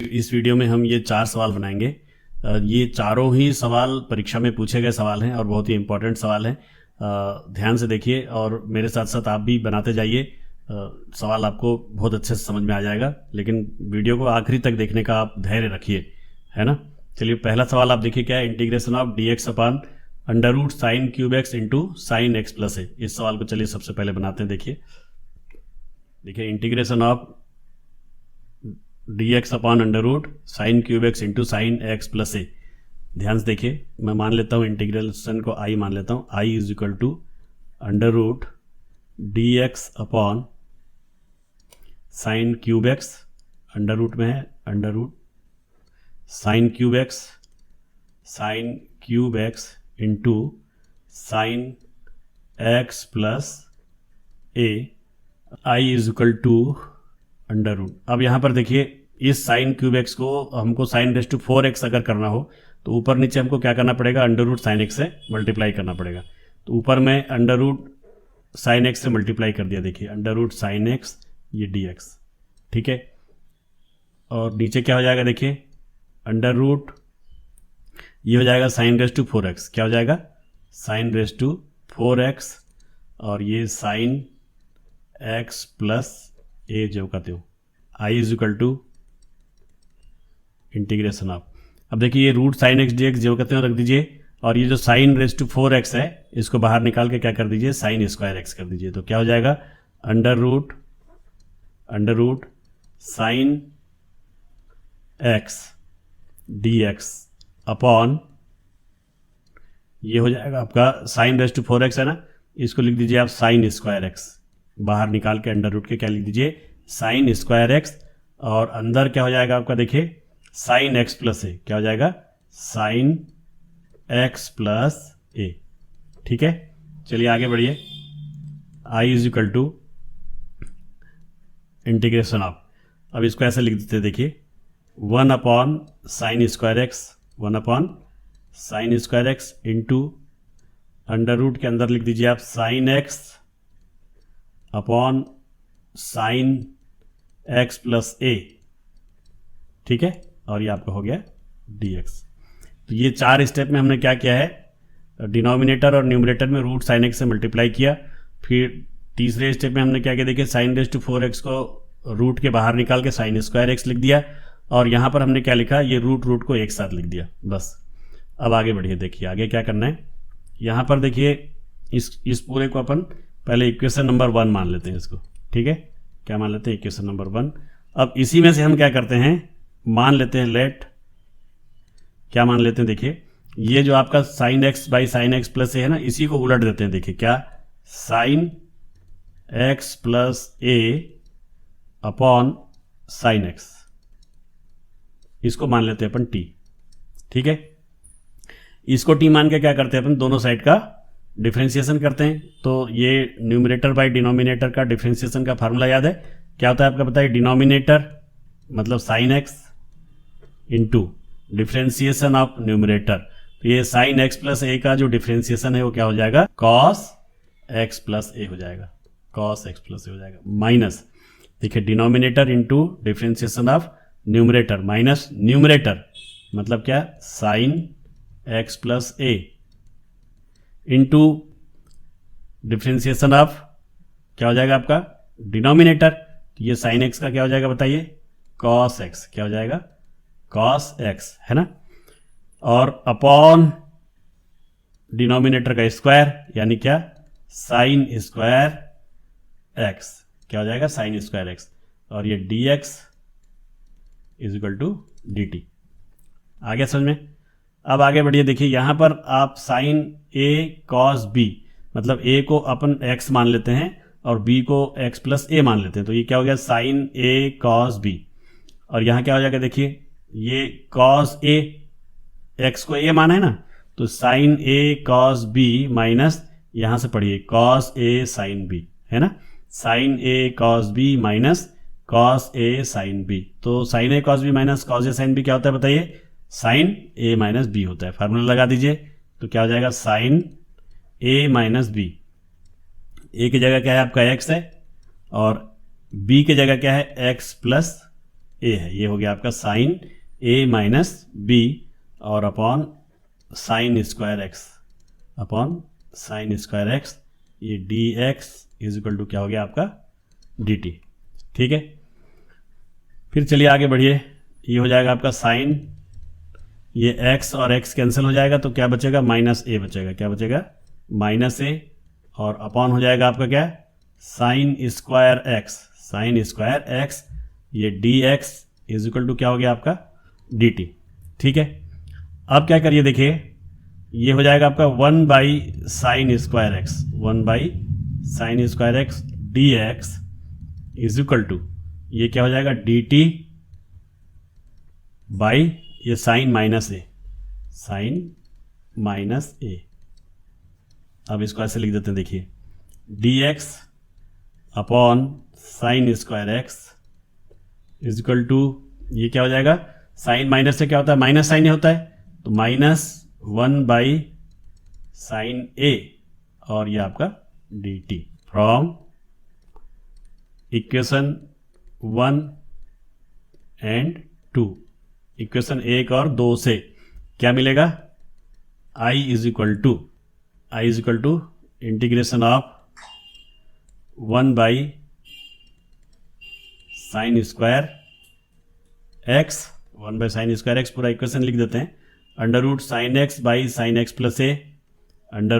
इस वीडियो में हम ये 4 सवाल बनाएंगे। ये चारों ही सवाल परीक्षा में पूछे गए सवाल हैं और बहुत ही इंपॉर्टेंट सवाल हैं। ध्यान से देखिए और मेरे साथ साथ आप भी बनाते जाइए। सवाल आपको बहुत अच्छे से समझ में आ जाएगा, लेकिन वीडियो को आखिरी तक देखने का आप धैर्य रखिए, है ना। चलिए पहला सवाल आप देखिए क्या है, integration of dx upon under root sine cube x into sine x plus a. इस सवाल को चलिए सबसे पहले बनाते हैं। देखिए integration of dx upon under root sine cube x into sine x plus a. ध्यान से देखिए, मैं मान लेता हूँ इंटीग्रेशन को आई मान लेता हूँ। I is equal to under root dx upon sine cube x, under root में है under root sine cube x into sine x plus a. I is equal to under root. अब यहाँ पर देखिए इस साइन क्यूब एक्स को हमको sign raise to 4x अगर करना हो तो ऊपर नीचे हमको क्या करना पड़ेगा, अंडर रूट साइन एक्स से मल्टीप्लाई करना पड़ेगा। तो ऊपर में अंडर रूट साइन एक्स से मल्टीप्लाई कर दिया, देखिए अंडर रूट साइन एक्स ये dx, ठीक है। और नीचे क्या हो जाएगा, देखिए अंडर रूट ये हो जाएगा साइन रेस टू 4x, क्या हो जाएगा साइन रेस टू 4x, और ये साइन x प्लस ए जो कहते हो। I is equal to integration of, अब देखिए ये root sine x D x जो कहते हो रख दीजिए, और ये जो साइन रेस टू 4x है इसको बाहर निकाल के क्या कर दीजिए, साइन स्क्वायर एक्स कर दीजिए। तो क्या हो जाएगा under root sine x D x upon ये हो जाएगा आपका साइन रेस टू 4x है ना, इसको लिख दीजिए आप साइन स्क्वायर एक्स, बाहर निकाल के अंडर रूट के क्या लिख दीजिए साइन स्क्वायर एक्स, और अंदर क्या हो जाएगा आपका देखिए साइन एक्स प्लस ए, क्या हो जाएगा साइन एक्स प्लस ए, ठीक है। चलिए आगे बढ़िए। I is equal to integration of, अब इसको ऐसे लिख देते हैं, देखिए 1 upon sine square x into under root के अंदर लिख दीजिए आप sine x upon sine x plus a, ठीक है। और ये आपका हो गया dx। तो ये 4 स्टेप में हमने क्या किया है, डिनोमिनेटर और न्यूमरेटर में रूट साइन एक्स से मल्टीप्लाई किया। फिर तीसरे स्टेप में हमने क्या किया, देखिए साइन रेस टू 4x को रूट के बाहर निकाल के साइन स्क्वायर एक्स लिख दिया, और यहाँ पर हमने क्या लिखा, ये रूट को एक साथ लिख दिया, बस। अब आगे बढ़िए, देखिए आगे क्या करना है। यहाँ पर देखिए इस पूरे को अपन पहले इक्वेशन नंबर 1 मान लेते हैं इसको, ठीक है। क्या मान लेते हैं, इक्वेशन नंबर 1। अब इसी में से हम क्या करते हैं, मान लेते हैं क्या मान लेते हैं, देखिए ये जो आपका sine x by sine x plus ए है ना, इसी को उलट देते हैं। देखिए क्या sine x plus a upon sine x, इसको मान लेते हैं अपन टी, ठीक है। इसको टी मान के क्या करते हैं अपन, दोनों साइड का डिफरेंशिएशन करते हैं। तो ये न्यूमरेटर बाई डिनोमिनेटर का डिफरेंशिएशन का फार्मूला याद है, क्या होता है आपका बताइए, डिनोमिनेटर मतलब sine x into differentiation of numerator. तो ये साइन एक्स प्लस ए का जो डिफरेंशिएशन है वो क्या हो जाएगा, कॉस एक्स प्लस ए हो जाएगा, माइनस देखिए denominator into differentiation of numerator minus numerator मतलब क्या, sine x plus A into differentiation of क्या हो जाएगा आपका डिनोमिनेटर, ये साइन एक्स का क्या हो जाएगा बताइए, कॉस एक्स, क्या हो जाएगा कॉस एक्स, है ना। और अपॉन डिनोमिनेटर का स्क्वायर यानी क्या, साइन स्क्वायर एक्स, क्या हो जाएगा साइन स्क्वायर एक्स, और ये dx is equal to dt। आ गया समझ में। अब आगे बढ़िए, देखिए यहां पर आप साइन a cos b मतलब a को अपन x मान लेते हैं और b को x प्लस a मान लेते हैं। तो ये क्या हो गया साइन a cos b, और यहां क्या हो जाएगा, देखिए ये cos a, x को a माना है ना, तो sine a cos b minus यहां से पढ़िए cos a साइन b, है ना, sine a cos b minus cos a sine b। तो sine a cos b minus cos a sine b क्या होता है बताइए, साइन a माइनस b होता है। फार्मूला लगा दीजिए, तो क्या हो जाएगा sine a minus b, a की जगह क्या है आपका x है और b की जगह क्या है x प्लस ए है, ये हो गया आपका साइन ए माइनस बी और upon sine square x, upon sine square x, ये d x is equal to क्या हो गया आपका डी टी। ठीक है, फिर चलिए आगे बढ़िए, ये हो जाएगा आपका साइन, ये x और x कैंसिल हो जाएगा तो क्या बचेगा माइनस ए बचेगा, क्या बचेगा माइनस ए, और अपॉन हो जाएगा आपका क्या sine square x, sine square x, ये d x is equal to क्या हो गया आपका डी टी। ठीक है, अब क्या करिए देखिए, ये हो जाएगा आपका 1 by sine square x, 1 by sine square x D x is equal to ये क्या हो जाएगा डी टी बाई ये sine minus a, sine minus a. अब इसको ऐसे लिख देते हैं, देखिए d x upon sine square x is equal to ये क्या हो जाएगा, साइन माइनस से क्या होता है माइनस साइन होता है, तो माइनस 1 बाई साइन ए और ये आपका d t from equation 1 and 2, equation 1 और 2 से क्या मिलेगा, I is equal to integration of 1 by sine square x, 1 by sine square x पूरा इक्वेशन लिख देते हैं, under root sine x by sine x plus a, under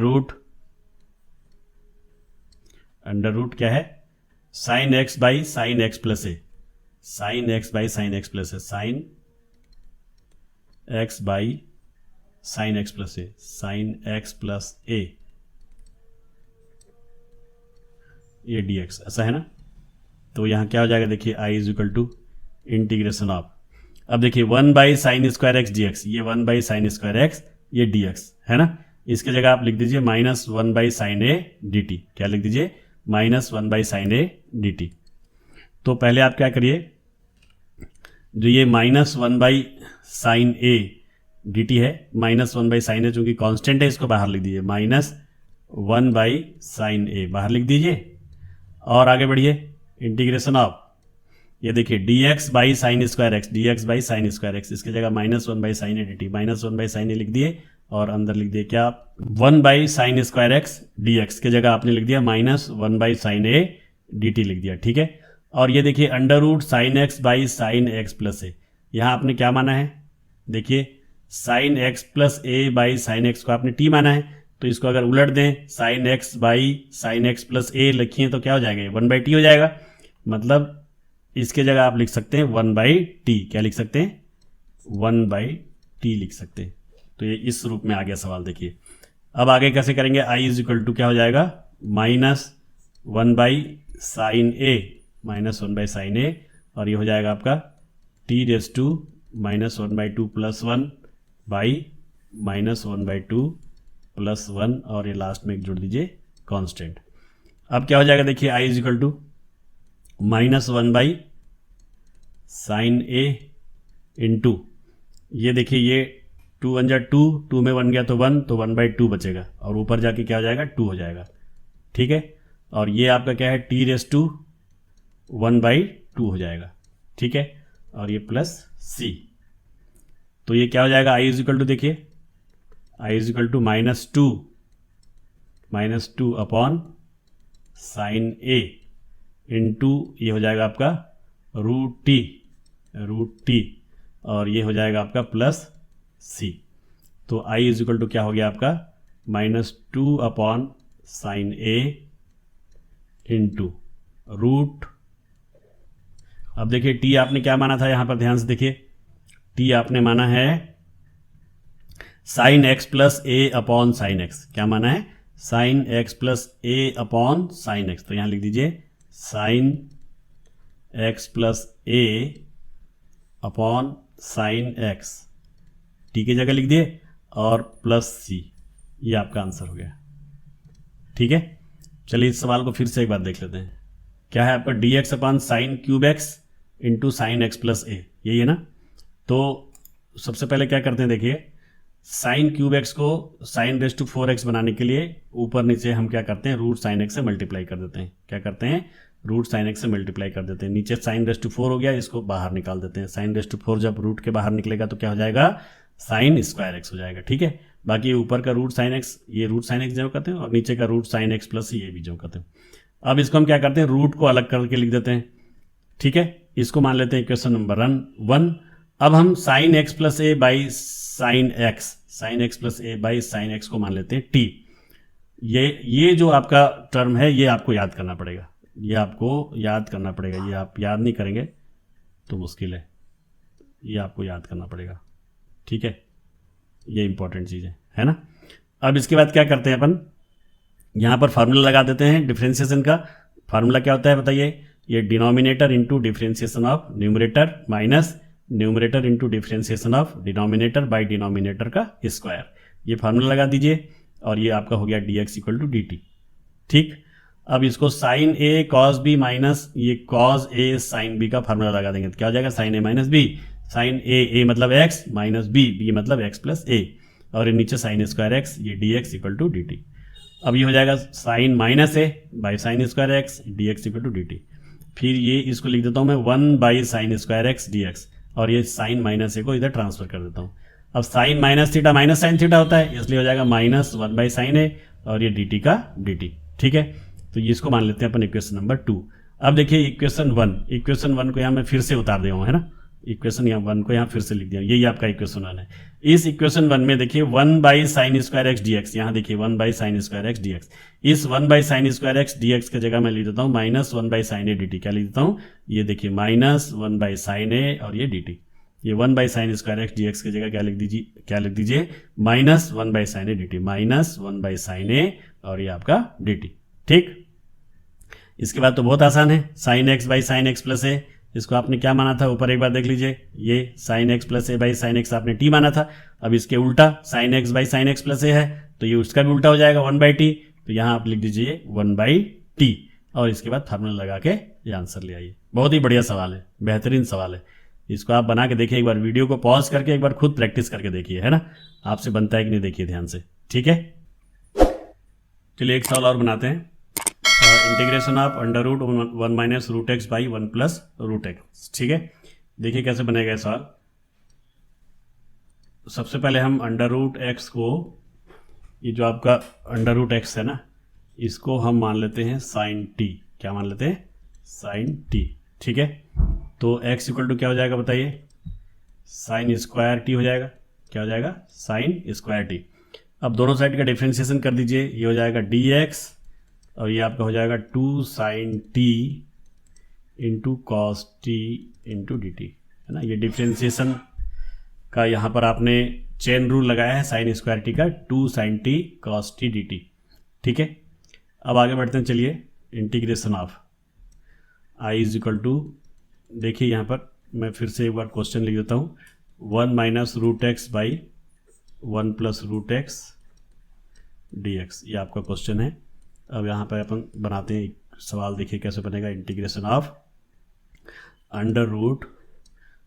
root क्या है sine x by sine x plus a, sine x by sine x plus a, sine x by sine x plus a, sine x plus ए, ये d x, ऐसा है ना। तो यहां क्या हो जाएगा देखिए I is equal to integration of, अब देखिए 1 by sine square x D x, ये 1 बाई साइन स्क्वायर एक्स ये डी एक्स है ना, इसके जगह आप लिख दीजिए minus 1 by sine A D t, क्या लिख दीजिए minus 1 by sine A D T. तो पहले आप क्या करिए, जो ये minus 1 by sine A D t है, माइनस 1 बाई साइन ए चूंकि कांस्टेंट है इसको बाहर लिख दीजिए, माइनस 1 बाई साइन ए बाहर लिख दीजिए, और आगे बढ़िए इंटीग्रेशन ऑफ ये देखिए d x by sine square x, D x by sine square x, इसकी जगह minus 1 by sine A D T, minus 1 by sine a लिख दिए और अंदर लिख दिए क्या 1 by sine square x D x के जगह आपने लिख दिया minus 1 by sine A D t लिख दिया। ठीक है, और ये देखिए under root sine x by sine x plus ए, यहाँ आपने क्या माना है देखिए sine x plus A by sine x को आपने टी माना है, तो इसको अगर उलट दें sine x by sine x plus a लिखिए तो क्या हो जाएगा 1 बाई टी हो जाएगा, मतलब इसके जगह आप लिख सकते हैं 1 बाई टी, क्या लिख सकते हैं 1 बाई टी लिख सकते हैं। तो ये इस रूप में आ गया सवाल। देखिए अब आगे कैसे करेंगे, आई इज इक्वल टू क्या हो जाएगा minus 1 by sine A, minus 1 by sine A, और ये हो जाएगा आपका T raise to minus 1 by 2 plus 1 by minus 1 by 2 plus 1, और ये लास्ट में एक जोड़ दीजिए कांस्टेंट। अब क्या हो जाएगा देखिए I is equal to minus 1 by sine A into ये देखिए ये 2 1 जा 2, 2 में 1 गया तो 1, तो 1 बाई 2 बचेगा और ऊपर जाके क्या हो जाएगा 2 हो जाएगा। ठीक है, और ये आपका क्या है टी रेस टू 1 बाई 2 हो जाएगा। ठीक है, और ये प्लस सी, तो ये क्या हो जाएगा आई इज इक्वल टू देखिए I is equal to minus two upon sine A into ये हो जाएगा आपका रूट टी, और ये हो जाएगा आपका प्लस सी। तो आई इज इक्वल टू क्या हो गया आपका -2 upon sine A into root, अब देखिए टी आपने क्या माना था यहां पर ध्यान से देखिए, टी आपने माना है sine x plus a upon sine x, क्या माना है sine x plus a upon sine x, तो यहां लिख दीजिए sine x plus a upon sine x, T की जगह लिख दिए और प्लस सी, ये आपका आंसर हो गया। ठीक है, चलिए इस सवाल को फिर से एक बार देख लेते हैं। क्या है आपका D x upon sine cube x into sine x plus A, यही है ना। तो सबसे पहले क्या करते हैं देखिए, साइन क्यूब एक्स को साइन रेस टू 4x बनाने के लिए ऊपर नीचे हम क्या करते हैं रूट साइन एक्स से मल्टीप्लाई कर देते हैं, क्या करते हैं रूट साइन एक्स से मल्टीप्लाई कर देते हैं। नीचे साइन रेस टू 4 हो गया, इसको बाहर निकाल देते हैं। साइन रेस टू 4 जब रूट के बाहर निकलेगा तो क्या हो जाएगा, साइन स्क्वायर एक्स हो जाएगा। ठीक है, बाकी ऊपर का रूट साइन एक्स, ये रूट साइन एक्स जो करते हैं, और नीचे का रूट साइन एक्स प्लस ये भी जो करते हैं। अब इसको हम क्या करते हैं, रूट को अलग करके लिख देते हैं। ठीक है, इसको मान लेते हैं इक्वेशन नंबर 1। अब हम sine x plus A by sine x, sine x plus A by sine x को मान लेते हैं टी। ये जो आपका टर्म है ये आपको याद करना पड़ेगा, ये आपको याद करना पड़ेगा। ये आप याद नहीं करेंगे तो मुश्किल है, ये आपको याद करना पड़ेगा। ठीक है, ये इंपॉर्टेंट चीज़ है ना। अब इसके बाद क्या करते हैं अपन, यहाँ पर फार्मूला लगा देते हैं डिफरेंशिएशन का। फार्मूला क्या होता है बताइए, ये denominator into differentiation of numerator minus numerator into differentiation of denominator by denominator का स्क्वायर। ये फार्मूला लगा दीजिए और ये आपका हो गया dx इक्वल टू dt। ठीक, अब इसको sine a cos b minus ये कॉस ए साइन बी का फार्मूला लगा देंगे तो क्या हो जाएगा, sine A minus b. Sine a मतलब x माइनस बी मतलब x प्लस ए, और ये नीचे साइन स्क्वायर एक्स, ये dx इक्वल टू dt। अब ये हो जाएगा sine minus a by sine square x dx equal to dt। फिर ये इसको लिख देता हूँ मैं 1 by sine square x dx, और ये साइन माइनस ए को इधर ट्रांसफर कर देता हूँ। अब sine minus theta minus sine theta होता है, इसलिए हो जाएगा माइनस 1 बाई साइन ए और ये dt का dt। ठीक है, तो ये इसको मान लेते हैं अपन इक्वेशन नंबर 2। अब देखिए इक्वेशन 1 को यहाँ मैं फिर से उतार दिया हूँ, है ना। इक्वेशन 1 को यहाँ फिर से लिख दिया, यही आपका इक्वेशन 1 है। इस इक्वेशन 1 में देखिए 1 by sine square x D x, यहाँ देखिए 1 by sine square x D x. इस 1 by sine square x D X की जगह मैं लिख देता हूँ minus 1 by sine A D t. क्या लिख देता हूँ, ये देखिए माइनस 1 बाई साइन ए और ये डी टी। ये 1 by sine square x D X की जगह क्या लिख दीजिए minus 1 by sine A D T, minus 1 by sine A और ये आपका डी टी। ठीक, इसके बाद तो बहुत आसान है, sine x by sine x plus A, इसको आपने क्या माना था ऊपर एक बार देख लीजिए, ये sine x plus A by sine X आपने टी माना था। अब इसके उल्टा sine x by sine x plus ए है तो ये उसका भी उल्टा हो जाएगा 1 बाई टी, तो यहाँ आप लिख दीजिए 1 बाई टी और इसके बाद फार्मूला लगा के ये आंसर ले आइए। बहुत ही बढ़िया सवाल है, बेहतरीन सवाल है। इसको आप बना के देखिए, एक बार वीडियो को पॉज करके एक बार खुद प्रैक्टिस करके देखिए, है ना, आपसे बनता है कि नहीं देखिए ध्यान से। ठीक है, चलिए एक सवाल और बनाते हैं। Integration of under root 1 minus root x by 1 plus root x. ठीक है, देखिए कैसे बनेगा ये सवाल। सबसे पहले हम अंडर रूट एक्स को, ये जो आपका अंडर रूट एक्स है ना, इसको हम मान लेते हैं साइन टी। क्या मान लेते हैं, साइन टी। ठीक है, तो x इक्वल टू क्या हो जाएगा बताइए, साइन स्क्वायर टी हो जाएगा। क्या हो जाएगा, साइन स्क्वायर टी। अब दोनों साइड का डिफ्रेंशिएशन कर दीजिए, ये हो जाएगा dx और ये आपका हो जाएगा 2 sine T into cos t into d t, है ना। ये डिफ्रेंशिएशन का यहाँ पर आपने चेन रूल लगाया है साइन स्क्वायर टी का, 2 sine t cos t D t. ठीक है, अब आगे बढ़ते हैं, चलिए integration of I is equal to, देखिए यहाँ पर मैं फिर से एक बार क्वेश्चन लिख देता हूँ, 1 minus root x by 1 plus root x D x, ये आपका क्वेश्चन है। अब यहाँ पर अपन बनाते हैं एक सवाल, देखिए कैसे बनेगा। Integration of under root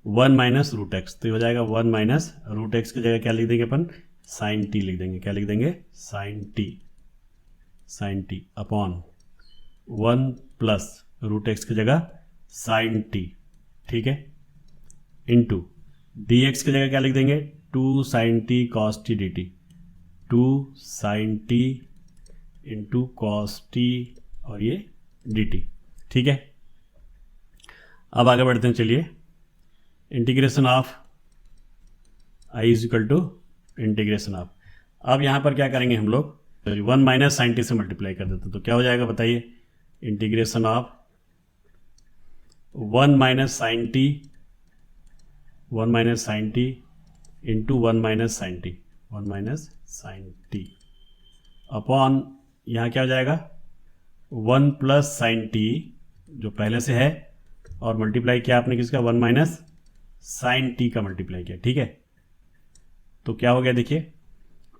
1 minus root x, तो ये हो जाएगा 1 माइनस रूट एक्स की जगह क्या लिख देंगे अपन, साइन टी लिख देंगे। क्या लिख देंगे, sine t upon 1 plus root x की जगह साइन टी। ठीक है, इंटू डी एक्स की जगह क्या लिख देंगे, 2 sine t cos t D t, 2 sine T into cos t और ये डी टी। ठीक है, अब आगे बढ़ते हैं, चलिए integration of I is equal to integration of, अब यहाँ पर क्या करेंगे हम लोग, 1 माइनस साइन टी से मल्टीप्लाई कर देते हैं, तो क्या हो जाएगा बताइए, integration of 1 minus sine T into 1 minus sine t upon यहाँ क्या हो जाएगा 1 प्लस साइन टी जो पहले से है, और मल्टीप्लाई किया आपने किसका, 1 माइनस साइन टी का मल्टीप्लाई किया। ठीक है, तो क्या हो गया देखिए,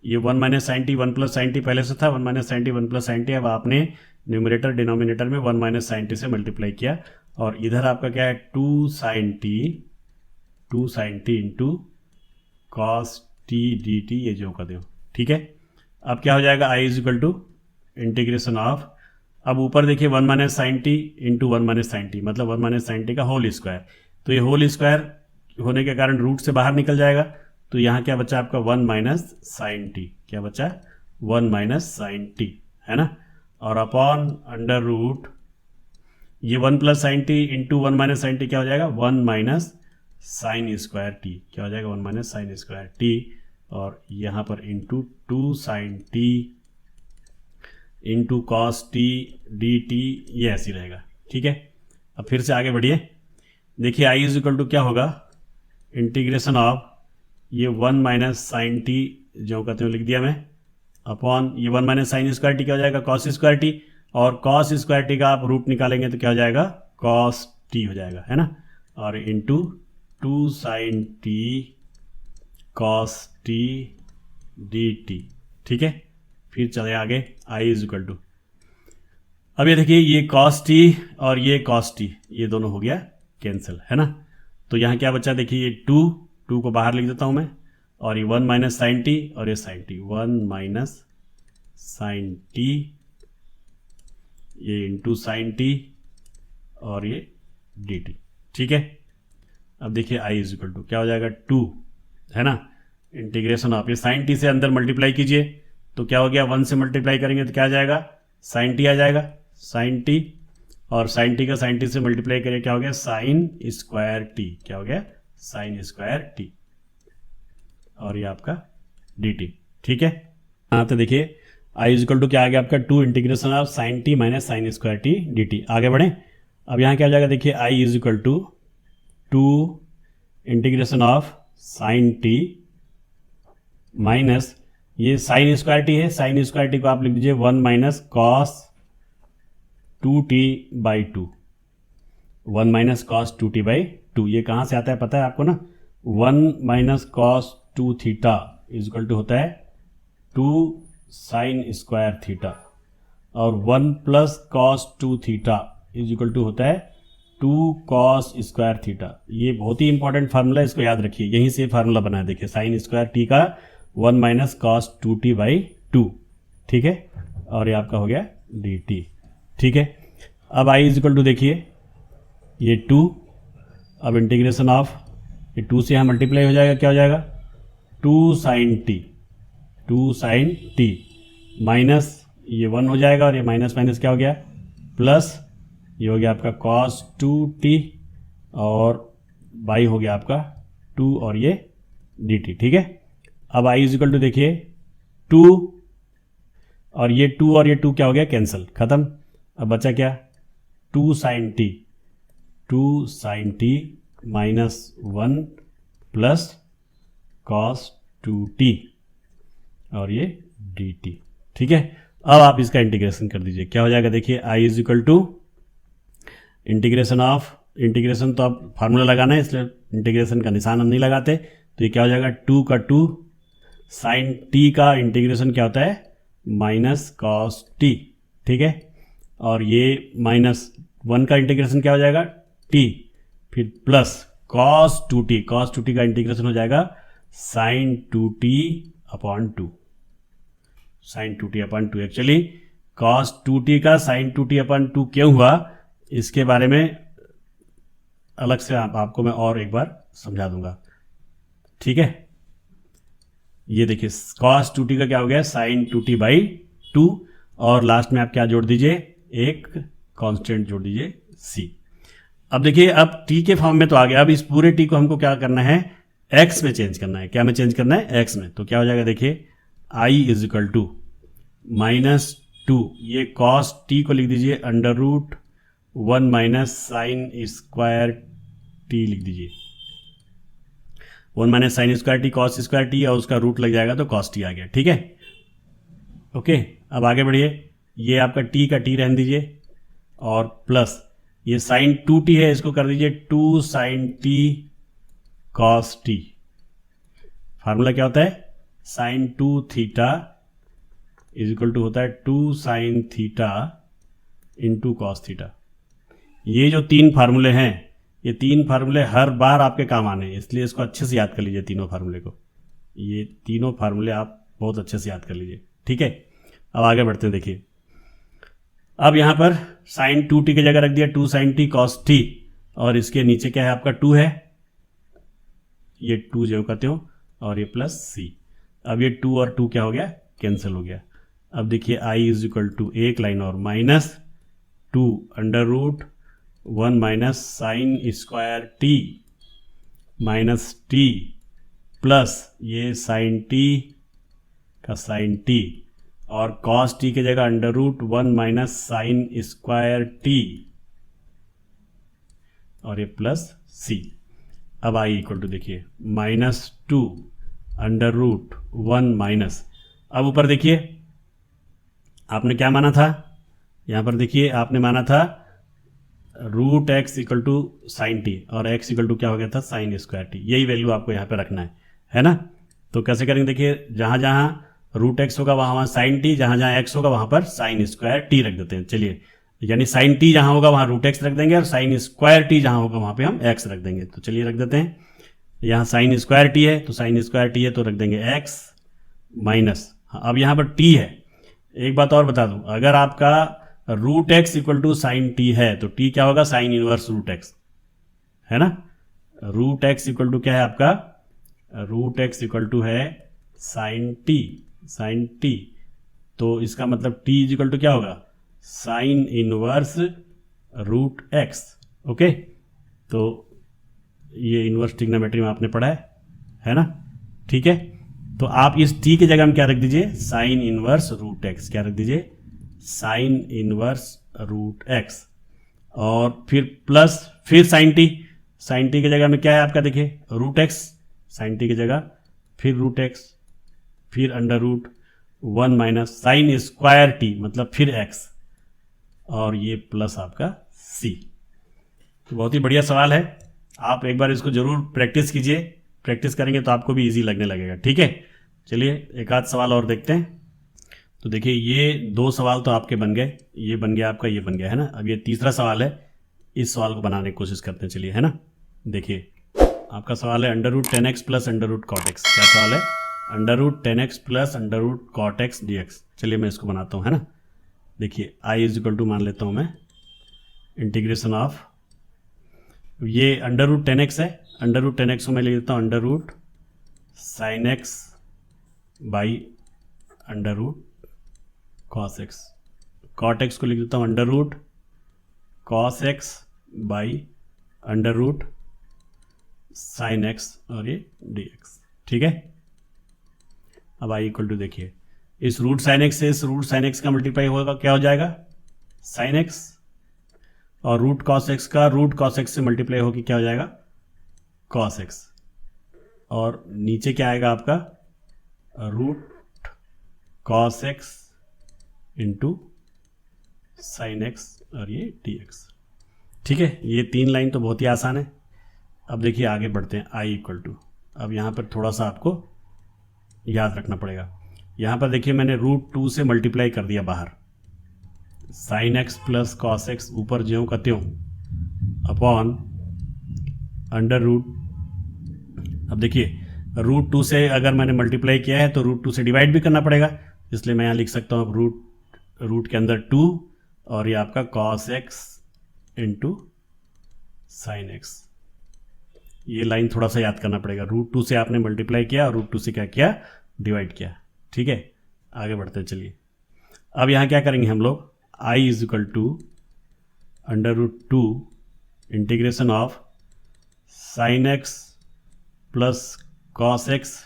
ये 1 minus sine t 1 plus sine t पहले से था, 1 minus sine t 1 plus sine t, अब आपने न्यूमरेटर डिनोमिनेटर में 1 माइनस साइन टी से मल्टीप्लाई किया, और इधर आपका क्या है 2 sine T into cos t D T, ये जो कर दो। ठीक है, अब क्या हो जाएगा, I is equal to integration of अब ऊपर देखिए 1 minus sine T into 1 minus sine T, मतलब 1 माइनस साइन टी का होल स्क्वायर। तो ये होल स्क्वायर होने के कारण रूट से बाहर निकल जाएगा, तो यहाँ क्या बचा आपका 1 माइनस साइन टी, क्या बचा 1 माइनस साइन टी, है ना। और अपॉन अंडर रूट ये 1 plus sine T into 1 minus sine t क्या हो जाएगा 1 माइनस साइन स्क्वायर टी, क्या हो जाएगा 1 माइनस साइन स्क्वायर टी, और यहाँ पर into 2 sine T into cos t D T, ये ऐसे ही रहेगा। ठीक है, अब फिर से आगे बढ़िए, देखिए आई इज इक्वल टू क्या होगा, इंटीग्रेशन ऑफ ये 1 माइनस साइन टी जो कहते हैं लिख दिया मैं, अपॉन ये 1 माइनस साइन स्क्वायर टी क्या हो जाएगा कॉस स्क्वायर टी, और कॉस स्क्वायर टी का आप रूट निकालेंगे तो क्या हो जाएगा कॉस टी हो जाएगा, है ना, और into 2 sine t cos t D t. ठीक है, फिर चले आगे, आई इज इक्वल टू, अब ये देखिए ये कॉस टी और ये कॉस टी ये दोनों हो गया कैंसिल, है ना। तो यहाँ क्या बचा, देखिए ये 2 को बाहर लिख देता हूँ मैं, और ये 1 माइनस साइन टी और ये sine t, 1 minus sine t, ये इंटू साइन टी और ये डी टी। ठीक है, अब देखिए आई इज इक्वल टू क्या हो जाएगा 2, है ना, इंटीग्रेशन ऑफ ये साइन टी से अंदर मल्टीप्लाई कीजिए तो क्या हो गया 1 से मल्टीप्लाई करेंगे तो क्या आ जाएगा साइन टी आ जाएगा, साइन टी, और साइन टी का साइन टी से मल्टीप्लाई करिए क्या हो गया साइन स्क्वायर टी, क्या हो गया साइन स्क्वायर टी, और ये आपका डी टी। ठीक है, हाँ तो देखिए आई इज इक्वल टू क्या आ गया आपका 2 integration of sine T minus sine square T D T. आगे बढ़े, अब यहाँ क्या हो जाएगा, देखिए I is equal to 2 integration of sine T minus ये साइन स्क्वायर टी है, साइन स्क्वायर टी को आप लिख दीजिए 1 minus cos 2t by 2, 1 minus cos 2t by 2, ये कहाँ से आता है पता है आपको ना, 1 minus cos 2 theta is equal to होता है 2 साइन स्क्वायर थीटा, और 1 plus cos 2 theta is equal to होता है 2 कॉस स्क्वायर थीटा। ये बहुत ही इंपॉर्टेंट फार्मूला, इसको याद रखिए, यहीं से फार्मूला बना है, देखिए साइन स्क्वायर टी का 1 माइनस कॉस 2t बाई 2। ठीक है, और ये आपका हो गया डी टी। ठीक है, अब आई इज इक्वल टू देखिए ये 2, अब इंटीग्रेशन ऑफ ये 2 से यहाँ मल्टीप्लाई हो जाएगा, क्या हो जाएगा 2 sine t, 2 sine T minus ये 1 हो जाएगा, और ये माइनस माइनस क्या हो गया प्लस, ये हो गया आपका कॉस 2t और बाई हो गया आपका 2 और ये डी टी। ठीक है, अब आई इज इक्वल टू देखिए 2 और ये 2 क्या हो गया कैंसिल, खत्म। अब बचा क्या 2 sine T minus 1 plus cos 2t और ये डी टी। ठीक है, अब आप इसका इंटीग्रेशन कर दीजिए, क्या हो जाएगा देखिए I is equal to integration of, integration तो आप फार्मूला लगाना है इसलिए इंटीग्रेशन का निशान हम नहीं लगाते, तो ये क्या हो जाएगा 2 का 2 साइन टी का इंटीग्रेशन क्या होता है माइनस कॉस टी। ठीक है, और ये माइनस 1 का इंटीग्रेशन क्या हो जाएगा टी, फिर plus cos 2t, cos 2t का इंटीग्रेशन हो जाएगा sine 2t upon 2, sine 2t upon 2। Actually cos 2t का साइन 2t अपॉन 2 क्यों हुआ इसके बारे में अलग से आपको मैं और एक बार समझा दूंगा। ठीक है, ये देखिए cos 2t का क्या हो गया sin 2t बाई 2, और लास्ट में आप क्या जोड़ दीजिए एक कांस्टेंट जोड़ दीजिए c। अब देखिए अब t के फॉर्म में तो आ गया, अब इस पूरे t को हमको क्या करना है x में चेंज करना है, क्या में चेंज करना है x में, तो क्या हो जाएगा देखिए i is equal to minus 2, ये cos t को लिख दीजिए under root 1 minus sine square t लिख दीजिए, 1 minus sine square t cos square t, और उसका रूट लग जाएगा तो कॉस टी आ गया। ठीक है, ओके, अब आगे बढ़िए, ये आपका टी का टी रहने दीजिए, और प्लस ये साइन 2t है इसको कर दीजिए 2 sine t cos t. Formula क्या होता है sine 2 theta is equal to होता है 2 sine theta into cos theta. ये जो 3 फार्मूले हैं, ये 3 फार्मूले हर बार आपके काम आने हैं, इसलिए इसको अच्छे से याद कर लीजिए तीनों फार्मूले को, ये तीनों फार्मूले आप बहुत अच्छे से याद कर लीजिए। ठीक है, अब आगे बढ़ते हैं, देखिए अब यहाँ पर साइन 2t की जगह रख दिया 2 sin t cos t, और इसके नीचे क्या है आपका 2 है, ये 2 जो करते हो और ये प्लस c। अब ये 2 और 2 क्या हो गया, कैंसिल हो गया। अब देखिए i इज इक्वल टू एक लाइन और minus 2 under root 1 minus sine square t minus t plus ये साइन टी का साइन टी और कॉस टी की जगह under root 1 minus sine square t और ये प्लस सी। अब आई इक्वल टू देखिए -2 अंडर रूट 1 माइनस, अब ऊपर देखिए आपने क्या माना था, यहां पर देखिए आपने माना था root x equal to sine t और एक्स इक्वल टू क्या हो गया था साइन स्क्वायर टी, यही वैल्यू आपको यहाँ पे रखना है ना। तो कैसे करेंगे, देखिए जहां जहां रूट एक्स होगा वहां वहां साइन टी, जहां जहां एक्स होगा वहां पर साइन स्क्वायर टी रख देते हैं। चलिए, यानी साइन टी जहां होगा वहां रूट एक्स रख देंगे और साइन स्क्वायर टी जहां होगा वहां पे हम एक्स रख देंगे। तो चलिए रख देते हैं, यहाँ साइन स्क्वायर टी है तो साइन स्क्वायर टी है तो रख देंगे एक्स माइनस, अब यहाँ पर टी है। एक बात और बता दूं, अगर आपका root x equal to sine t है तो टी क्या होगा, साइन इनवर्स रूट एक्स, है ना। रूट एक्स इक्वल टू क्या है आपका, रूट एक्स इक्वल टू है साइन टी, तो इसका मतलब टी इज इक्वल टू क्या होगा, sine inverse root x. Okay, तो ये इनवर्स ट्रिग्नोमेट्री में आपने पढ़ा है ना, ठीक है। तो आप इस टी की जगह में क्या रख दीजिए, साइन इनवर्स रूट एक्स, क्या रख दीजिए, साइन इनवर्स रूट एक्स, और फिर प्लस फिर साइन टी की जगह में क्या है आपका, देखिए रूट एक्स, साइन टी की जगह फिर रूट एक्स, फिर under root 1 minus sine square t मतलब फिर एक्स, और ये प्लस आपका सी। तो बहुत ही बढ़िया सवाल है, आप एक बार इसको जरूर प्रैक्टिस कीजिए, प्रैक्टिस करेंगे तो आपको भी इजी लगने लगेगा, ठीक है। चलिए एक आध सवाल और देखते हैं। तो देखिए ये 2 सवाल तो आपके बन गए, ये बन गया आपका, ये बन गया, है ना। अब ये तीसरा सवाल है, इस सवाल को बनाने की कोशिश करते हैं, चलिए, है ना। देखिए आपका सवाल है under root 10x plus under root cot x, क्या सवाल है, under root 10x plus under root cot x D x. चलिए मैं इसको बनाता हूँ, है ना। देखिए आई इज इक्वल टू मान लेता हूँ मैं इंटीग्रेशन ऑफ, ये अंडर रूट 10x है, अंडर रूट 10x को मैं ले लेता हूँ under root sine x by under root cos x, cot x को लिख देता हूँ under root cos x by under root sine x और ये डी एक्स, ठीक है। अब आई इक्वल टू देखिए इस रूट साइन एक्स से इस रूट साइन एक्स का मल्टीप्लाई होगा, क्या हो जाएगा साइन एक्स, और रूट कॉस एक्स का रूट कॉस एक्स से मल्टीप्लाई होगी क्या हो जाएगा कॉस एक्स, और नीचे क्या आएगा आपका root cos x into sine x और ये डी एक्स, ठीक है। ये 3 लाइन तो बहुत ही आसान है। अब देखिए आगे बढ़ते हैं, आई इक्वल टू, अब यहाँ पर थोड़ा सा आपको याद रखना पड़ेगा। यहाँ पर देखिए मैंने रूट 2 से मल्टीप्लाई कर दिया बाहर, sine x plus cos x ऊपर ज्यों का त्यों अपॉन अंडर रूट। अब देखिए रूट 2 से अगर मैंने मल्टीप्लाई किया है तो रूट 2 से डिवाइड भी करना पड़ेगा, इसलिए मैं यहाँ लिख सकता हूँ रूट के अंदर 2 और ये आपका cos x into sine x. ये लाइन थोड़ा सा याद करना पड़ेगा, रूट 2 से आपने मल्टीप्लाई किया और रूट 2 से क्या किया डिवाइड किया, ठीक है। आगे बढ़ते हैं, चलिए अब यहाँ क्या करेंगे हम लोग, I is equal to under root 2 integration of sine x plus cos x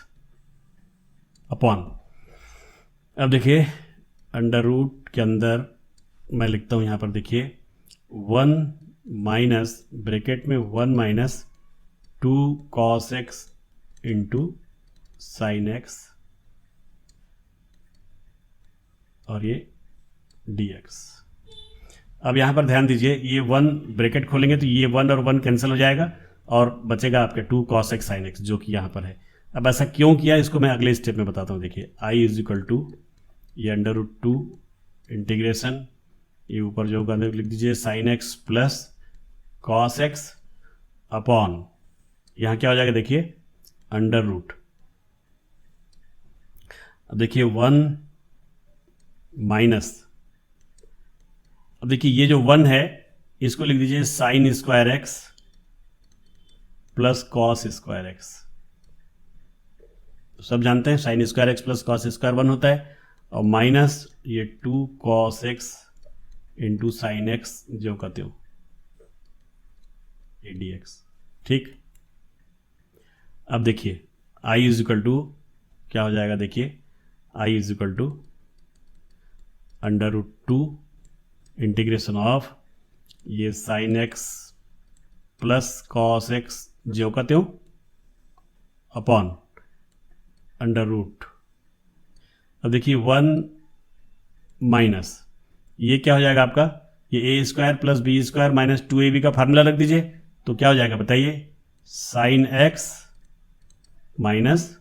upon, अब देखिए अंडर रूट के अंदर मैं लिखता हूँ यहाँ पर देखिए 1 माइनस ब्रैकेट में 1 minus 2 cos x into sine x और ये dx। अब यहाँ पर ध्यान दीजिए ये 1 ब्रैकेट खोलेंगे तो ये 1 और 1 कैंसिल हो जाएगा और बचेगा आपके 2 cos x sin x जो कि यहाँ पर है। अब ऐसा क्यों किया इसको मैं अगले स्टेप में बताता हूँ। देखिए i इज इक्वल टू ये अंडर रूट 2 इंटीग्रेशन, ये ऊपर जो होगा लिख दीजिए sine x plus cos x upon, यहाँ क्या हो जाएगा देखिए अंडर रूट, अब देखिए 1 माइनस अब देखिए ये जो 1 है इसको लिख दीजिए sign square x plus cos square x. सब जानते हैं sign square x plus cos square 1 होता है, और माइनस ये 2 cos x into sine x जो कहते हो ए डी एक्स। ठीक, अब देखिए आई इज इक्वल टू क्या हो जाएगा, देखिए I is equal to under root 2 integration of ये sine x plus cos X जो कहते हो अपॉन अंडर रूट। अब देखिए 1 माइनस ये क्या हो जाएगा आपका, ये A square plus B square minus 2ab का फार्मूला रख दीजिए, तो क्या हो जाएगा बताइए, sine x minus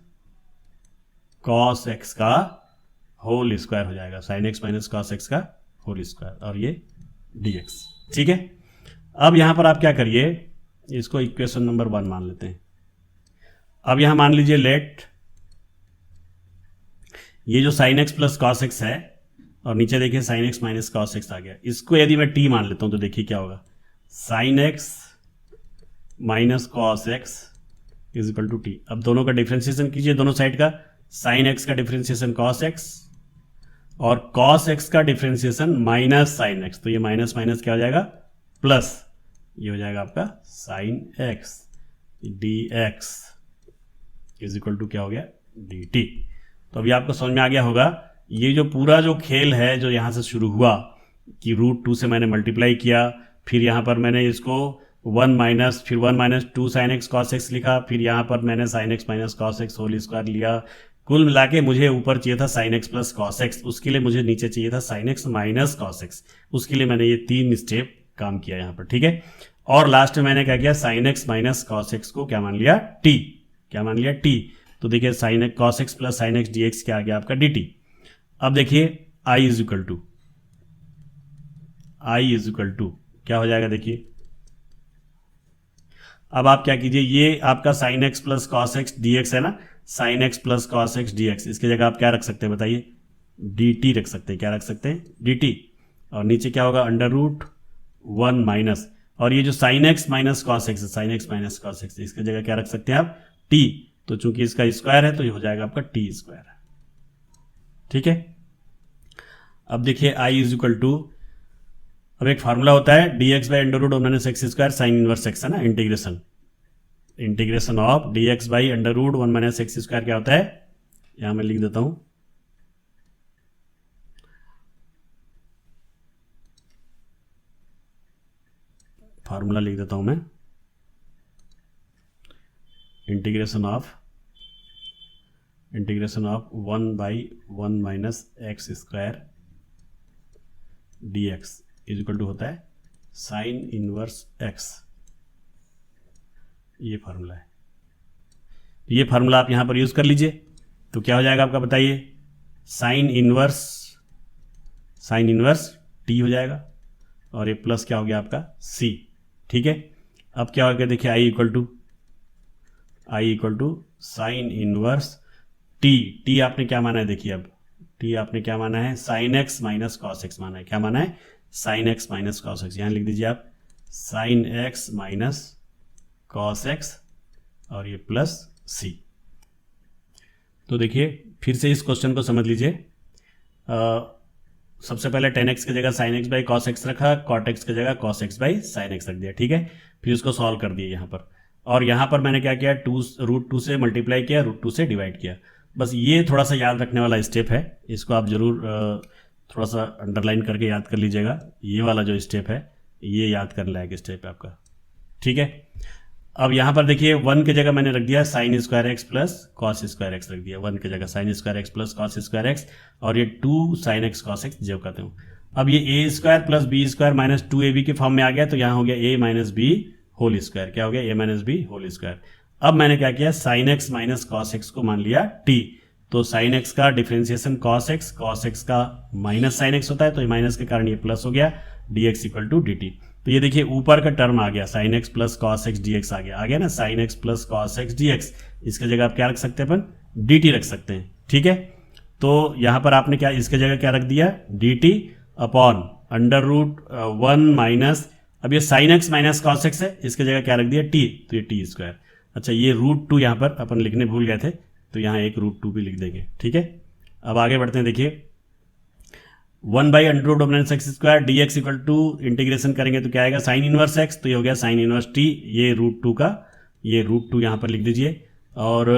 cos x का होल स्क्वायर हो जाएगा, sine x minus cos x का होल स्क्वायर, और ये dx। ठीक है, अब यहां पर आप क्या करिए, इसको इक्वेशन नंबर 1 मान लेते हैं। अब यहां मान लीजिए लेट ये जो sine x plus cos x है और नीचे देखिए sine x minus cos X आ गया, इसको यदि मैं t मान लेता हूं तो देखिए क्या होगा, sine x minus cos x is equal to t. अब दोनों का डिफ्रेंसिएशन कीजिए, दोनों साइड का, साइन एक्स का डिफ्रेंसिएशन कॉस एक्स और कॉस एक्स का डिफ्रेंसिएशन माइनस साइन एक्स, तो ये माइनस माइनस क्या हो जाएगा प्लस, ये हो जाएगा आपका sine x D x is equal to क्या हो गया डी टी। तो अभी आपको समझ में आ गया होगा, ये जो पूरा जो खेल है जो यहां से शुरू हुआ कि रूट 2 से मैंने मल्टीप्लाई किया, फिर यहां पर मैंने इसको 1 माइनस फिर 1 minus 2 sine x cos x लिखा, फिर यहां पर मैंने sine x minus cos x whole square लिया, कुल मिला के मुझे ऊपर चाहिए था sine x plus cos x, उसके लिए मुझे नीचे चाहिए था sine x minus cos x, उसके लिए मैंने ये 3 स्टेप काम किया यहाँ पर। ठीक है, और लास्ट में मैंने क्या किया, sine x minus cos x को क्या मान लिया टी, क्या मान लिया टी। तो देखिए sine x cos x plus sign x D x क्या आ गया आपका डी टी। अब देखिए आई इज इक्वल टू क्या हो जाएगा, देखिए अब आप क्या कीजिए, ये आपका sine x plus cos X D x है ना, sine x plus cos X D x, इसकी जगह आप क्या रख सकते हैं बताइए, डी टी रख सकते हैं, क्या रख सकते हैं डी टी, और नीचे क्या होगा अंडर रूट 1 माइनस, और ये जो sine x minus cos x है, sine x minus cos X, इसकी जगह क्या रख सकते हैं आप टी, तो चूंकि इसका स्क्वायर है तो ये हो जाएगा आपका टी स्क्वायर। ठीक है, अब देखिए आई इज इक्वल टू, अब एक फार्मूला होता है d x by under root 1 minus x square sine inverse x है ना, integration of D x by under root 1 minus x square क्या होता है, यहां मैं लिख देता हूं, फार्मूला लिख देता हूं मैं, integration of 1 by 1 minus x square D x is equal to होता है साइन इनवर्स एक्स, ये फार्मूला है। ये फार्मूला आप यहां पर यूज कर लीजिए, तो क्या हो जाएगा आपका बताइए, साइन इनवर्स टी हो जाएगा, और ये प्लस क्या हो गया आपका सी। ठीक है, अब क्या हो गया देखिए I equal to sine inverse T आपने क्या माना है, देखिए अब टी आपने क्या माना है, sine x minus cos x माना है, क्या माना है sine x minus cos x, यहां लिख दीजिए आप sine x minus cos x और ये प्लस सी। तो देखिए फिर से इस क्वेश्चन को समझ लीजिए, सबसे पहले tan x की जगह sin x by cos x रखा, cot x की जगह cos x by sin x रख दिया। ठीक है, फिर उसको सॉल्व कर दिया यहाँ पर, और यहाँ पर मैंने क्या किया, रूट 2 से मल्टीप्लाई किया, रूट 2 से डिवाइड किया। बस ये थोड़ा सा याद रखने वाला स्टेप है, इसको आप जरूर थोड़ा सा अंडरलाइन करके याद कर लीजिएगा, ये वाला जो स्टेप है ये याद करने लायक स्टेप है आपका। ठीक है, अब यहाँ पर देखिए 1 की जगह मैंने रख दिया sign square x plus cos square x रख दिया, 1 की जगह sign square x plus cos square x, और ये 2 साइन एक्स कॉस एक्स जो कहते हूँ। अब ये A square plus B square minus 2ab के फॉर्म में आ गया, तो यहाँ हो गया ए माइनस बी होल स्क्वायर, क्या हो गया ए माइनस बी होल स्क्वायर। अब मैंने क्या किया, sine x minus cos x को मान लिया टी, तो साइन एक्स का डिफरेंशिएशन कॉस एक्स का माइनस साइन एक्स होता है, तो ये माइनस के कारण ये प्लस हो गया, D X equal to D T. तो ये देखिए ऊपर का टर्म आ गया, sine x plus cos X D X आ गया ना, sine x plus cos X D X, इसके जगह आप क्या रख सकते हैं अपन डी टी रख सकते हैं। ठीक है, तो यहां पर आपने क्या इसके जगह क्या रख दिया d t upon under root 1 minus, अब ये sine x minus cos x है, इसकी जगह क्या रख दिया टी, तो ये टी स्क्वायर। अच्छा ये रूट 2 यहाँ पर अपन लिखने भूल गए थे, तो यहाँ एक रूट 2 भी लिख देंगे। ठीक है, अब आगे बढ़ते हैं। देखिए 1/√ऑफ X square D X equal to, integration करेंगे तो क्या आएगा साइन इनवर्स एक्स, तो ये हो गया साइन इनवर्स टी, ये रूट 2 का, ये रूट 2 यहाँ पर लिख दीजिए, और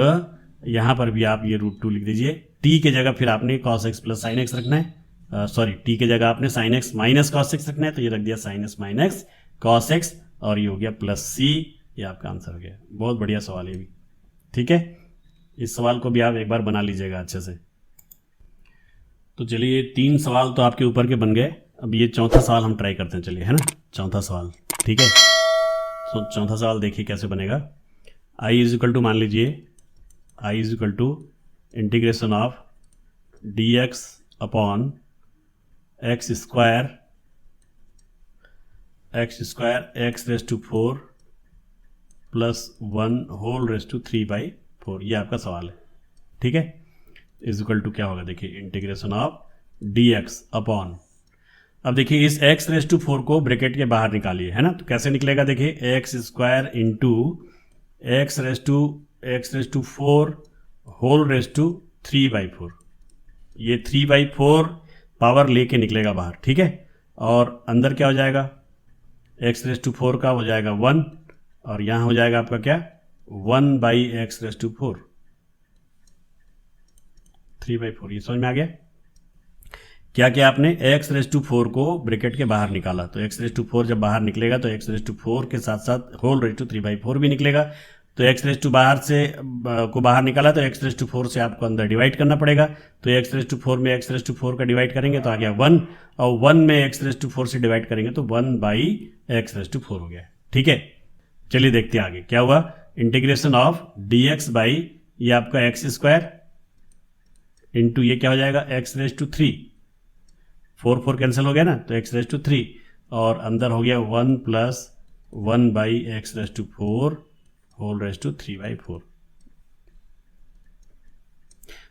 यहाँ पर भी आप ये रूट 2 लिख दीजिए। टी के जगह फिर आपने cos x plus sine x रखना है, सॉरी टी के जगह आपने sine x minus cos x रखना है, तो ये रख दिया sine x minus cos x, और ये हो गया प्लस सी, ये आपका आंसर हो गया। बहुत बढ़िया सवाल है भी। ठीक है, इस सवाल को भी आप एक बार बना लीजिएगा अच्छे से। तो चलिए 3 सवाल तो आपके ऊपर के बन गए, अब ये चौथा सवाल हम ट्राई करते हैं, चलिए, है ना, चौथा सवाल। ठीक है, तो चौथा सवाल देखिए कैसे बनेगा। आई इज इक्वल टू, मान लीजिए I is equal to integration of D x upon X square X raise to 4 plus 1 whole raise to 3/4, ये आपका सवाल है। ठीक है, इज इक्वल टू क्या होगा, देखिए integration of D x upon, अब देखिए इस एक्स रेस टू 4 को ब्रैकेट के बाहर निकालिए, है ना, तो कैसे निकलेगा, देखिए x square into x raise to 4 whole raise to 3/4, ये 3/4 पावर लेके निकलेगा बाहर। ठीक है, और अंदर क्या हो जाएगा, एक्स रेस टू 4 का हो जाएगा 1, और यहां हो जाएगा आपका क्या 1/x रेस टू 4, 3/4, ये समझ में आ गया। क्या क्या आपने x रेस टू 4 को ब्रैकेट के बाहर निकाला, तो x रेस टू 4 जब बाहर निकलेगा तो x रेस टू 4 के साथ साथ होल रेस टू 3/4 भी निकलेगा, तो x रेस टू बाहर निकाला, तो x रेस टू 4 से आपको अंदर डिवाइड करना पड़ेगा, तो x रेस टू 4 में x रेस टू 4 का डिवाइड करेंगे तो आ गया 1, और 1 में x रेस टू 4 से डिवाइड करेंगे तो 1/x रेस टू 4 हो गया। ठीक है, चलिए देखते हैं आगे क्या हुआ। Integration of D x by, ये आपका एक्स स्क्वायर इंटू ये क्या हो जाएगा एक्स रेस टू 3, 4 कैंसिल हो गया ना, तो एक्स रेस टू 3, और अंदर हो गया 1 plus 1/x raise to 4 whole raise to 3/4।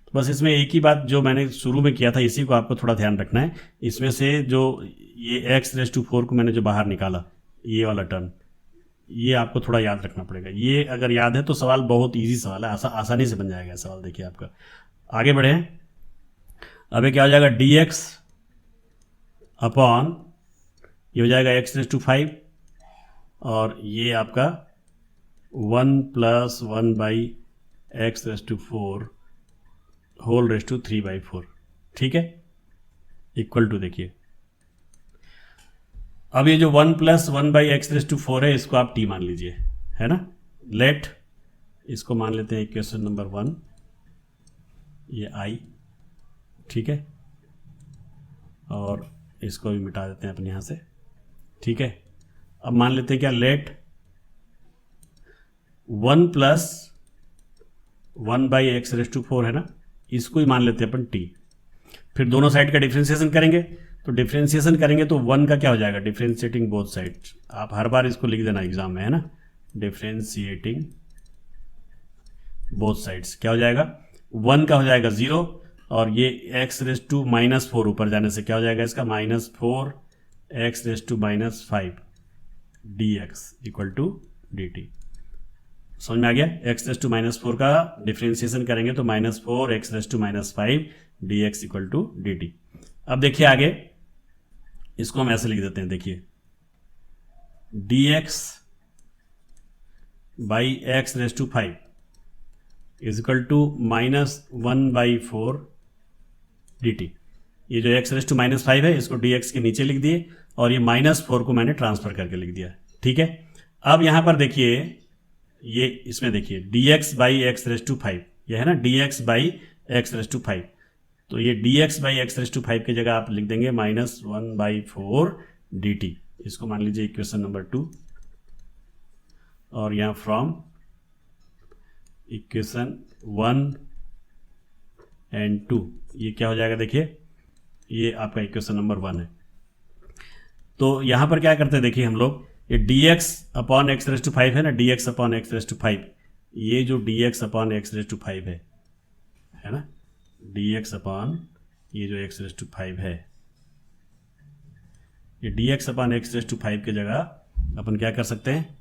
तो बस इसमें एक ही बात जो मैंने शुरू में किया था इसी को आपको थोड़ा ध्यान रखना है, इसमें से जो ये x रेस टू 4 को मैंने जो बाहर निकाला, ये वाला टर्म, ये आपको थोड़ा याद रखना पड़ेगा। ये अगर याद है तो सवाल बहुत इजी सवाल है, आसानी से बन जाएगा सवाल। देखिए आपका आगे बढ़े, अब क्या हो जाएगा dx अपॉन, ये हो जाएगा x रेस टू 5, और ये आपका 1 plus 1/x raise to 4 whole raise to 3/4। ठीक है, इक्वल टू, देखिए अब ये जो 1 प्लस 1/x रेस टू 4 है, इसको आप t मान लीजिए, है ना, लेट इसको मान लेते हैं इक्वेशन नंबर 1, ये i। ठीक है, और इसको भी मिटा देते हैं अपने यहां से। ठीक है, अब मान लेते हैं क्या, late 1 plus 1/x raise to 4 है ना, इसको ही मान लेते हैं अपन t, फिर दोनों साइड का डिफ्रेंसिएशन करेंगे, तो डिफ्रेंसिएशन करेंगे तो 1 का क्या हो जाएगा, डिफ्रेंशिएटिंग बोथ साइड्स, आप हर बार इसको लिख देना एग्जाम में, है ना, डिफ्रेंशिएटिंग बोथ साइड्स, क्या हो जाएगा 1 का हो जाएगा 0, और ये x रेस टू -4 ऊपर जाने से क्या हो जाएगा इसका -4x raise to -5 dx equal to dt। समझ में आ गया, x रेस टू -4 का डिफ्रेंसिएशन करेंगे तो -4x raise to -5 dx equal to dt। अब देखिए आगे, इसको हम ऐसे लिख देते हैं, देखिए dx by x raise to 5 is equal to -1/4 dt। ये जो x रेस टू -5 है इसको dx के नीचे लिख दिए, और ये -4 को मैंने ट्रांसफर करके लिख दिया। ठीक है, अब यहां पर देखिए, ये इसमें देखिए dx by x raise to 5, ये है ना dx by x raise to 5, तो ये dx by x raise to 5 की जगह आप लिख देंगे -1/4 dt। इसको मान लीजिए इक्वेशन नंबर 2, और यहां फ्रॉम इक्वेशन 1 एंड 2, ये क्या हो जाएगा, देखिए ये आपका इक्वेशन नंबर 1 है। तो यहां पर क्या करते हैं, देखिए हम लोग ये dx upon x raise to 5 है ना, dx upon x raise to 5, ये जो dx upon x raise to 5 है ना, dx अपॉन ये जो एक्स रेस टू 5 है, ये dx अपन x⁵ की जगह अपन क्या कर सकते हैं,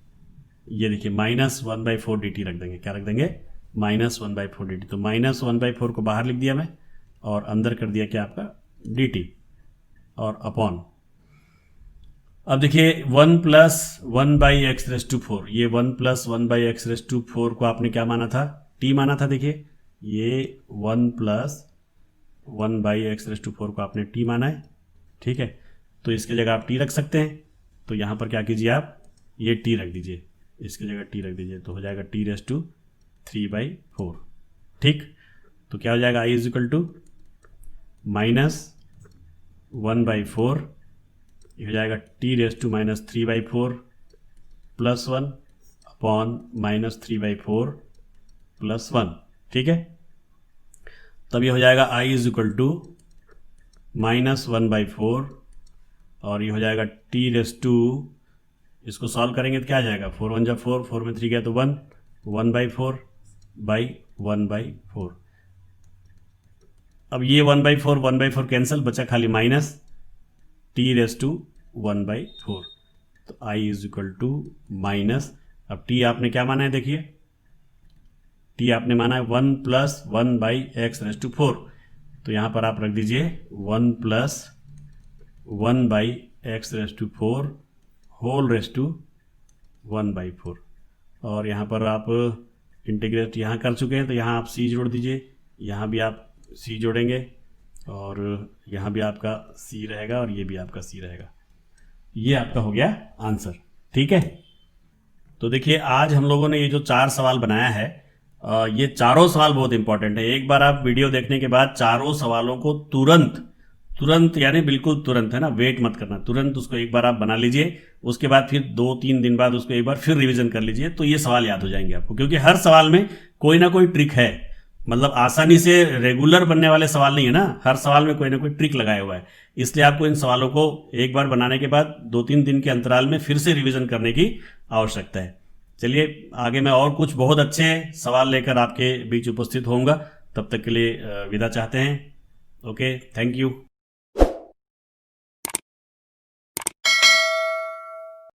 ये देखिए -1/4 dt रख देंगे। क्या रख देंगे, -1/4 dt। तो -1/4 को बाहर लिख दिया मैं और अंदर कर दिया क्या आपका dt और अपॉन। अब देखिए 1 + 1/x⁴, ये 1 + 1/x⁴ को आपने क्या माना था, t माना था। देखिए ये 1 + 1/x⁴ को आपने t माना है, ठीक है। तो इसकी जगह आप t रख सकते हैं। तो यहाँ पर क्या कीजिए, आप ये t रख दीजिए, इसकी जगह t रख दीजिए, तो हो जाएगा t⁴/4, ठीक। तो क्या हो जाएगा, i = -1/4, ये हो जाएगा t⁻³ + 1 अपॉन -3/4 + 1, ठीक है। तब ये हो जाएगा i = -1/4 और ये हो जाएगा इसको सॉल्व करेंगे तो क्या आ जाएगा, 4 × 1 = 4, 4 में 3 गया तो 1, 1/4/1/4। अब ये 1/4 कैंसिल, बचा खाली -t⁴/1/4। तो i = अब t आपने क्या माना है, देखिए t आपने माना है 1 + 1/x⁴। तो यहाँ पर आप रख दीजिए 1 + 1/x⁴ होल रेज़ टू 1/4। और यहाँ पर आप इंटीग्रेट यहाँ कर चुके हैं, तो यहाँ आप c जोड़ दीजिए, यहाँ भी आप c जोड़ेंगे और यहाँ भी आपका c रहेगा और ये भी आपका c रहेगा। ये आपका हो गया आंसर, ठीक है। तो देखिए आज हम लोगों ने ये जो 4 सवाल बनाया है, ये चारों सवाल बहुत इंपॉर्टेंट है। एक बार आप वीडियो देखने के बाद चारों सवालों को तुरंत यानी बिल्कुल तुरंत, है ना, वेट मत करना, तुरंत उसको एक बार आप बना लीजिए। उसके बाद फिर 2-3 दिन बाद उसको एक बार फिर रिवीजन कर लीजिए, तो ये सवाल याद हो जाएंगे आपको, क्योंकि हर सवाल में कोई ना कोई ट्रिक है। मतलब आसानी से रेगुलर बनने वाले सवाल नहीं है ना, हर सवाल में कोई ना कोई ट्रिक लगाया हुआ है। इसलिए आपको इन सवालों को एक बार बनाने के बाद 2-3 दिन के अंतराल में फिर से रिवीजन करने की आवश्यकता है। चलिए आगे मैं और कुछ बहुत अच्छे सवाल लेकर आपके बीच उपस्थित होऊंगा। तब तक के लिए विदा चाहते हैं। Okay, thank you.